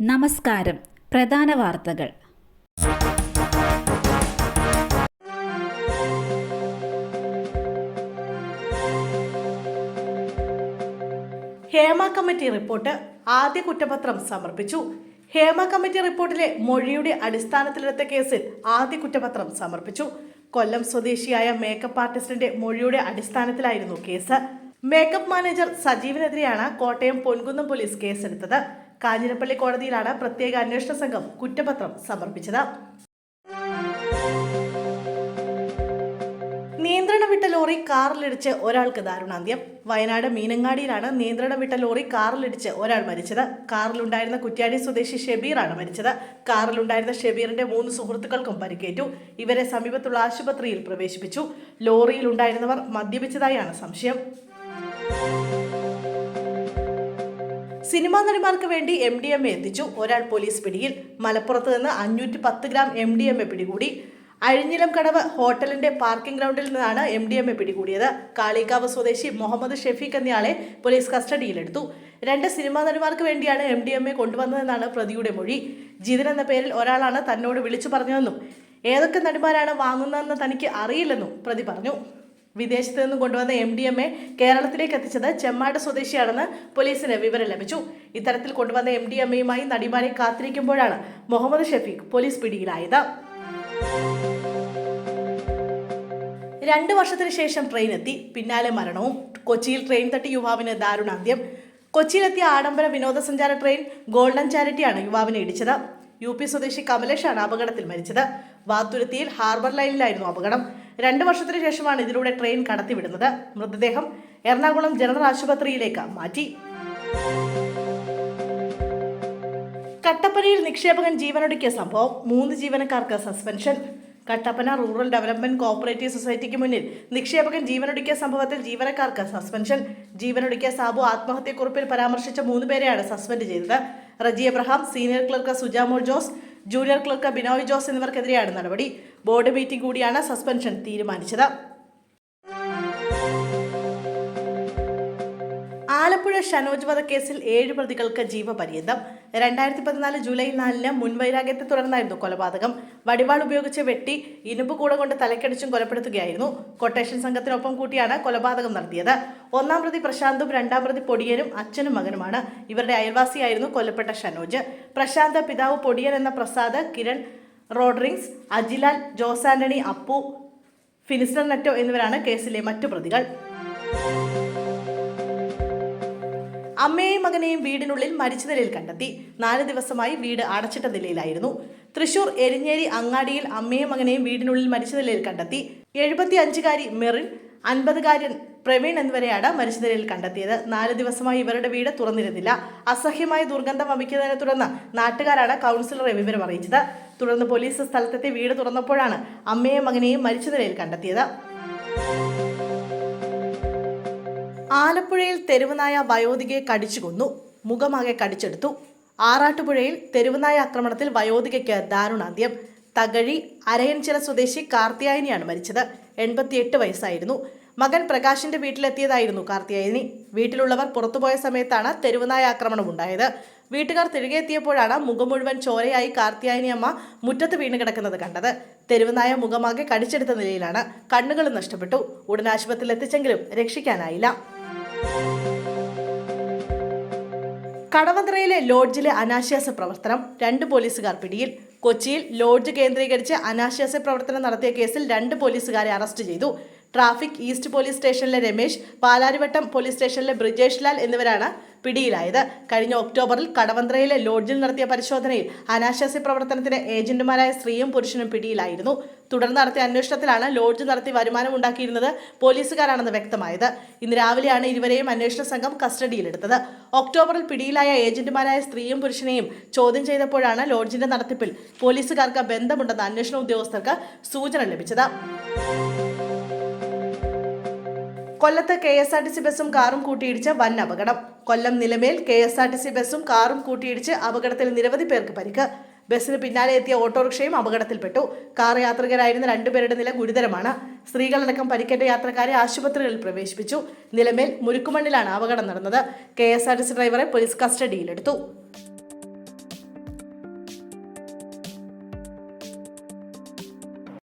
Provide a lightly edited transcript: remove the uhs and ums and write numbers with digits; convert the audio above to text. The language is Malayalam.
നമസ്കാരം. പ്രധാന വാർത്തകൾ. ഹേമ കമ്മിറ്റി റിപ്പോർട്ട് ആദ്യ കുറ്റപത്രം സമർപ്പിച്ചു. ഹേമ കമ്മിറ്റി റിപ്പോർട്ടിലെ മൊഴിയുടെ അടിസ്ഥാനത്തിലെടുത്ത കേസിൽ ആദ്യ കുറ്റപത്രം സമർപ്പിച്ചു. കൊല്ലം സ്വദേശിയായ മേക്കപ്പ് ആർട്ടിസ്റ്റിന്റെ മൊഴിയുടെ അടിസ്ഥാനത്തിലായിരുന്നു കേസ്. മേക്കപ്പ് മാനേജർ സജീവിനെതിരെയാണ് കോട്ടയം പൊൻകുന്നം പോലീസ് കേസെടുത്തത്. കാഞ്ഞിരപ്പള്ളി കോടതിയിലാണ് പ്രത്യേക അന്വേഷണ സംഘം കുറ്റപത്രം സമർപ്പിച്ചത്. നിയന്ത്രണം വിട്ട ലോറി കാറിലിടിച്ച് ഒരാൾക്ക് ദാരുണാന്ത്യം. വയനാട് മീനങ്ങാടിയിലാണ് നിയന്ത്രണം വിട്ട ലോറി കാറിലിടിച്ച് ഒരാൾ മരിച്ചത്. കാറിലുണ്ടായിരുന്ന കുറ്റ്യാടി സ്വദേശി ഷെബീറാണ് മരിച്ചത്. കാറിലുണ്ടായിരുന്ന ഷെബീറിന്റെ 3 സുഹൃത്തുക്കൾക്കും പരിക്കേറ്റു. ഇവരെ സമീപത്തുള്ള ആശുപത്രിയിൽ പ്രവേശിപ്പിച്ചു. ലോറിയിലുണ്ടായിരുന്നവർ മദ്യപിച്ചതായാണ് സംശയം. സിനിമാ നടിമാർക്ക് വേണ്ടി MDMA എത്തിച്ചു. ഒരാൾ പോലീസ് പിടിയിൽ. മലപ്പുറത്ത് നിന്ന് 510 ഗ്രാം MDMA പിടികൂടി. അഴിഞ്ഞിലം കടവ് ഹോട്ടലിന്റെ പാർക്കിംഗ് ഗ്രൗണ്ടിൽ നിന്നാണ് MDMA പിടികൂടിയത്. കാളികാവ് സ്വദേശി മുഹമ്മദ് ഷെഫീഖ് എന്നയാളെ പോലീസ് കസ്റ്റഡിയിലെടുത്തു. 2 സിനിമാ നടിമാർക്ക് വേണ്ടിയാണ് MDMA കൊണ്ടുവന്നതെന്നാണ് പ്രതിയുടെ മൊഴി. ജിതിൻ എന്ന പേരിൽ ഒരാളാണ് തന്നോട് വിളിച്ചു പറഞ്ഞതെന്നും ഏതൊക്കെ നടിമാരാണ് വാങ്ങുന്നതെന്ന് തനിക്ക് അറിയില്ലെന്നും പ്രതി പറഞ്ഞു. വിദേശത്ത് നിന്നും കൊണ്ടുവന്ന MDMA കേരളത്തിലേക്ക് എത്തിച്ചത് ചെമ്മാട് സ്വദേശിയാണെന്ന് പോലീസിന് വിവരം ലഭിച്ചു. ഇത്തരത്തിൽ കൊണ്ടുവന്ന MDMAയുമായി നടിമാരെ കാത്തിരിക്കുമ്പോഴാണ് മുഹമ്മദ് ഷെഫീഖ് പോലീസ് പിടിയിലായത്. 2 വർഷത്തിന് ശേഷം ട്രെയിൻ എത്തി. പിന്നാലെ മരണവും. കൊച്ചിയിൽ ട്രെയിൻ തട്ടി യുവാവിന് ദാരുണാന്ത്യം. കൊച്ചിയിലെത്തിയ ആഡംബര വിനോദസഞ്ചാര ട്രെയിൻ ഗോൾഡൻ ചാരിറ്റിയാണ് യുവാവിനെ ഇടിച്ചത്. UP സ്വദേശി കമലേഷാണ് അപകടത്തിൽ മരിച്ചത്. വാത്തുരുത്തിയിൽ ഹാർബർ ലൈനിലായിരുന്നു അപകടം. 2 വർഷത്തിന് ശേഷമാണ് ഇതിലൂടെ ട്രെയിൻ കടത്തിവിടുന്നത്. മൃതദേഹം എറണാകുളം ജനറൽ ആശുപത്രിയിലേക്ക് മാറ്റി. കട്ടപ്പനയിൽ നിക്ഷേപകൻ ജീവനൊടുക്കിയ സംഭവം. 3 ജീവനക്കാർക്ക് suspension. Kattappana rural development cooperative സൊസൈറ്റിക്ക് മുന്നിൽ നിക്ഷേപകൻ ജീവനൊടുക്കിയ സംഭവത്തിൽ ജീവനക്കാർക്ക് സസ്പെൻഷൻ. ജീവനൊടുക്കിയ സാബു ആത്മഹത്യക്കുറിപ്പിൽ പരാമർശിച്ച 3 പേരെയാണ് സസ്പെൻഡ് ചെയ്തത്. Reji Abraham, senior clerk Sujamol Jose, junior clerk Binoy Jose എന്നിവർക്കെതിരെയാണ് നടപടി. ബോർഡ് മീറ്റിംഗ് കൂടിയാണ് സസ്പെൻഷൻ തീരുമാനിച്ചത്. ആലപ്പുഴ ഷനോജ് വധക്കേസിൽ 7 പ്രതികൾക്ക് ജീവപര്യന്തം. 2014 ജൂലൈ 4 മുൻവൈരാഗ്യത്തെ തുടർന്നായിരുന്നു കൊലപാതകം. വടിവാൾ ഉപയോഗിച്ച് വെട്ടി ഇരുമ്പ് കൂട കൊണ്ട് തലക്കടിച്ചും കൊലപ്പെടുത്തുകയായിരുന്നു. കൊട്ടേഷൻ സംഘത്തിനൊപ്പം കൂട്ടിയാണ് കൊലപാതകം നടത്തിയത്. 1-ാം പ്രതി പ്രശാന്തും 2-ാം പ്രതി പൊടിയനും അച്ഛനും മകനുമാണ്. ഇവരുടെ അയൽവാസിയായിരുന്നു കൊല്ലപ്പെട്ട ഷനോജ്. പ്രശാന്ത്, പിതാവ് പൊടിയൻ എന്ന പ്രസാദ്, കിരൺ, റോഡ്രിങ്സ്, അജിലാൽ, ജോസ് ആന്റണി, അപ്പു, ഫിനിസ്റ്റർ നെറ്റോ എന്നിവരാണ് കേസിലെ മറ്റു പ്രതികൾ. അമ്മയെയും മകനെയും വീടിനുള്ളിൽ മരിച്ച നിലയിൽ കണ്ടെത്തി. 4 ദിവസമായി വീട് അടച്ചിട്ട നിലയിലായിരുന്നു. തൃശൂർ എരിഞ്ഞേരി അങ്ങാടിയിൽ അമ്മയെയും മകനെയും വീടിനുള്ളിൽ മരിച്ച നിലയിൽ കണ്ടെത്തി. 75-കാരി മെറിൻ, 50-കാരൻ പ്രവീൺ എന്നിവരെയാണ് മരിച്ച നിലയിൽ കണ്ടെത്തിയത്. 4 ദിവസമായി ഇവരുടെ വീട് തുറന്നിരുന്നില്ല. അസഹ്യമായ ദുർഗന്ധം വമിക്കുന്നതിനെ തുടർന്ന് നാട്ടുകാരാണ് കൗൺസിലറെ വിവരം അറിയിച്ചത്. തുടർന്ന് പോലീസ് സ്ഥലത്തെത്തി വീട് തുറന്നപ്പോഴാണ് അമ്മയെയും മകനെയും മരിച്ച നിലയിൽ കണ്ടെത്തിയത്. ആലപ്പുഴയിൽ തെരുവുനായ വയോധികയെ കടിച്ചു കൊന്നു. മുഖമാകെ കടിച്ചെടുത്തു. ആറാട്ടുപുഴയിൽ തെരുവുനായ ആക്രമണത്തിൽ വയോധികയ്ക്ക് ദാരുണാന്ത്യം. തകഴി അരയൻചിറ സ്വദേശി കാർത്തിയായനിയാണ് മരിച്ചത്. 88 വയസ്സായിരുന്നു. മകൻ പ്രകാശിന്റെ വീട്ടിലെത്തിയതായിരുന്നു കാർത്തിയായനി. വീട്ടിലുള്ളവർ പുറത്തുപോയ സമയത്താണ് തെരുവുനായ ആക്രമണം ഉണ്ടായത്. വീട്ടുകാർ തിരികെ എത്തിയപ്പോഴാണ് മുഖം മുഴുവൻ ചോരയായി കാർത്തിയായനി അമ്മ മുറ്റത്ത് വീണ് കിടക്കുന്നത് കണ്ടത്. തെരുവുനായ മുഖമാകെ കടിച്ചെടുത്ത നിലയിലാണ്. കണ്ണുകളും നഷ്ടപ്പെട്ടു. ഉടൻ ആശുപത്രിയിൽ എത്തിച്ചെങ്കിലും രക്ഷിക്കാനായില്ല. കടവന്ത്രയിലെ ലോഡ്ജിലെ അനാശാസ്യ പ്രവർത്തനം. 2 പോലീസുകാർ പിടിയിൽ. കൊച്ചിയിൽ ലോഡ്ജ് കേന്ദ്രീകരിച്ച് അനാശാസ്യ പ്രവർത്തനം നടത്തിയ കേസിൽ 2 പോലീസുകാരെ അറസ്റ്റ് ചെയ്തു. ട്രാഫിക് ഈസ്റ്റ് പോലീസ് സ്റ്റേഷനിലെ രമേശ്, പാലാരിവട്ടം പോലീസ് സ്റ്റേഷനിലെ ബ്രിജേഷ് ലാൽ എന്നിവരാണ് പിടിയിലായത്. കഴിഞ്ഞ ഒക്ടോബറിൽ കടവന്ത്രയിലെ ലോഡ്ജിൽ നടത്തിയ പരിശോധനയിൽ അനാശാസ്യ പ്രവർത്തനത്തിന് ഏജന്റുമാരായ സ്ത്രീയും പുരുഷനും പിടിയിലായിരുന്നു. തുടർന്ന് നടത്തിയ അന്വേഷണത്തിലാണ് ലോഡ്ജ് നടത്തി വരുമാനമുണ്ടാക്കിയിരുന്നത് പോലീസുകാരാണെന്ന് വ്യക്തമായത്. ഇന്ന് രാവിലെയാണ് ഇരുവരെയും അന്വേഷണ സംഘം കസ്റ്റഡിയിലെടുത്തത്. ഒക്ടോബറിൽ പിടിയിലായ ഏജന്റുമാരായ സ്ത്രീയും പുരുഷനെയും ചോദ്യം ചെയ്തപ്പോഴാണ് ലോഡ്ജിന്റെ നടത്തിപ്പിൽ പോലീസുകാർക്ക് ബന്ധമുണ്ടെന്ന് അന്വേഷണ ഉദ്യോഗസ്ഥർക്ക് സൂചന ലഭിച്ചത്. കൊല്ലത്ത് KSRTC ബസും കാറും കൂട്ടിയിടിച്ച് വൻ അപകടം. കൊല്ലം നിലമേൽ KSRTC ബസും കാറും കൂട്ടിയിടിച്ച് അപകടത്തിൽ നിരവധി പേർക്ക് പരിക്ക്. ബസ്സിന് പിന്നാലെ എത്തിയ ഓട്ടോറിക്ഷയും അപകടത്തിൽപ്പെട്ടു. കാർ യാത്രികരായിരുന്ന 2 പേരുടെ നില ഗുരുതരമാണ്. സ്ത്രീകളടക്കം പരിക്കേറ്റ യാത്രക്കാരെ ആശുപത്രികളിൽ പ്രവേശിപ്പിച്ചു. നിലമേൽ മുരുക്കുമണ്ണിലാണ് അപകടം നടന്നത്. KSRTC ഡ്രൈവറെ പോലീസ് കസ്റ്റഡിയിലെടുത്തു.